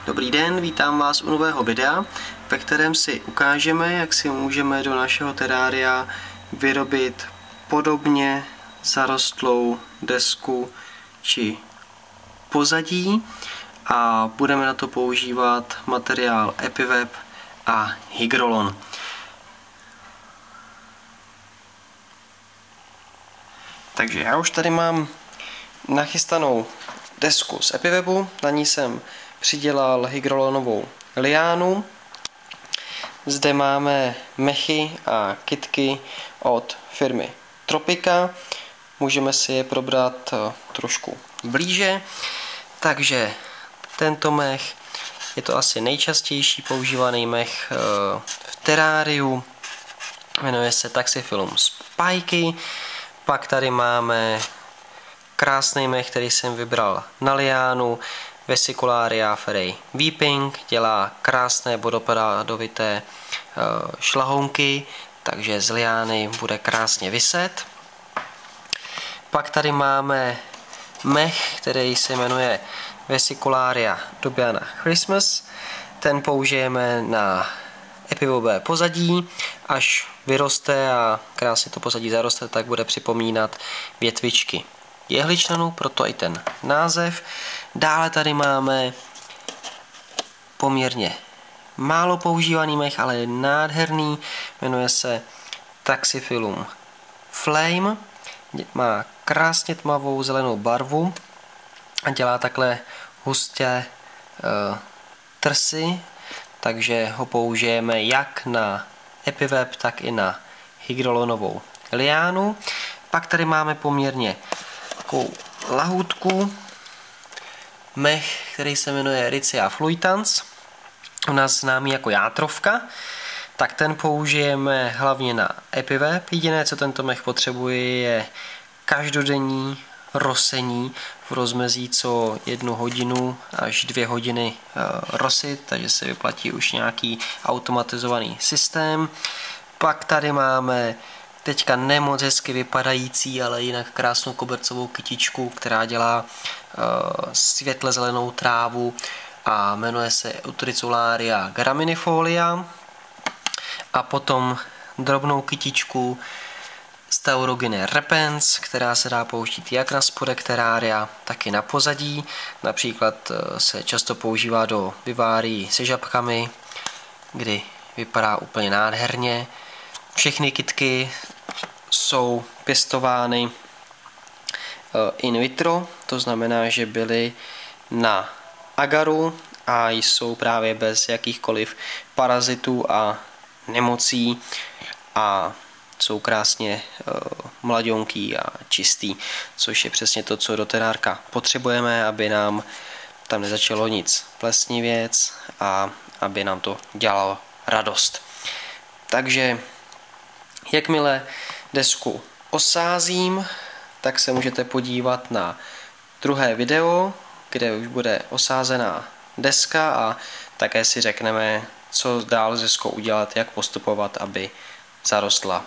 Dobrý den, vítám vás u nového videa, ve kterém si ukážeme, jak si můžeme do našeho terária vyrobit podobně zarostlou desku či pozadí a budeme na to používat materiál Epiveb a Hygrolon. Takže já už tady mám nachystanou desku z Epiwebu, na ní jsem přidělal hygrolonovou liánu. Zde máme mechy a kytky od firmy Tropika. Můžeme si je probrat trošku blíže. Takže tento mech je to asi nejčastější používaný mech v teráriu. Jmenuje se Taxiphyllum spiky. Pak tady máme krásný mech, který jsem vybral na liánu, Vesicularia Ferrei Weeping, dělá krásné vodopádovité šlahounky, takže z liány bude krásně viset. Pak tady máme mech, který se jmenuje Vesicularia Dubiana Christmas. Ten použijeme na epivebové pozadí, až vyroste a krásně to pozadí zaroste, tak bude připomínat větvičky jehličnanů, proto i ten název. Dále tady máme poměrně málo používaný mech, ale je nádherný, jmenuje se Taxiphyllum Flame, má krásně tmavou zelenou barvu a dělá takhle hustě trsy, takže ho použijeme jak na Epiveb, tak i na hygrolonovou liánu. Pak tady máme poměrně takovou lahůdku, mech, který se jmenuje Riccia fluitans, u nás známý jako játrovka, tak ten použijeme hlavně na Epiveb. Jediné, co tento mech potřebuje, je každodenní rosení v rozmezí co 1 hodinu až 2 hodiny rosit, takže se vyplatí už nějaký automatizovaný systém. Pak tady máme teďka nemoc hezky vypadající, ale jinak krásnou kobercovou kytičku, která dělá světle zelenou trávu a jmenuje se Utricularia graminifolia. A potom drobnou kytičku Staurogine repens, která se dá použít jak na spodek terária, tak i na pozadí. Například se často používá do vivárií se žabkami, kdy vypadá úplně nádherně. Všechny kytky jsou pěstovány in vitro, to znamená, že byly na agaru a jsou právě bez jakýchkoliv parazitů a nemocí a jsou krásně mladionký a čistý, což je přesně to, co do terárka potřebujeme, aby nám tam nezačalo nic plesnivěc a aby nám to dělalo radost. Takže jakmile desku osázím, tak se můžete podívat na druhé video, kde už bude osázená deska a také si řekneme, co dál s deskou udělat, jak postupovat, aby zarostla.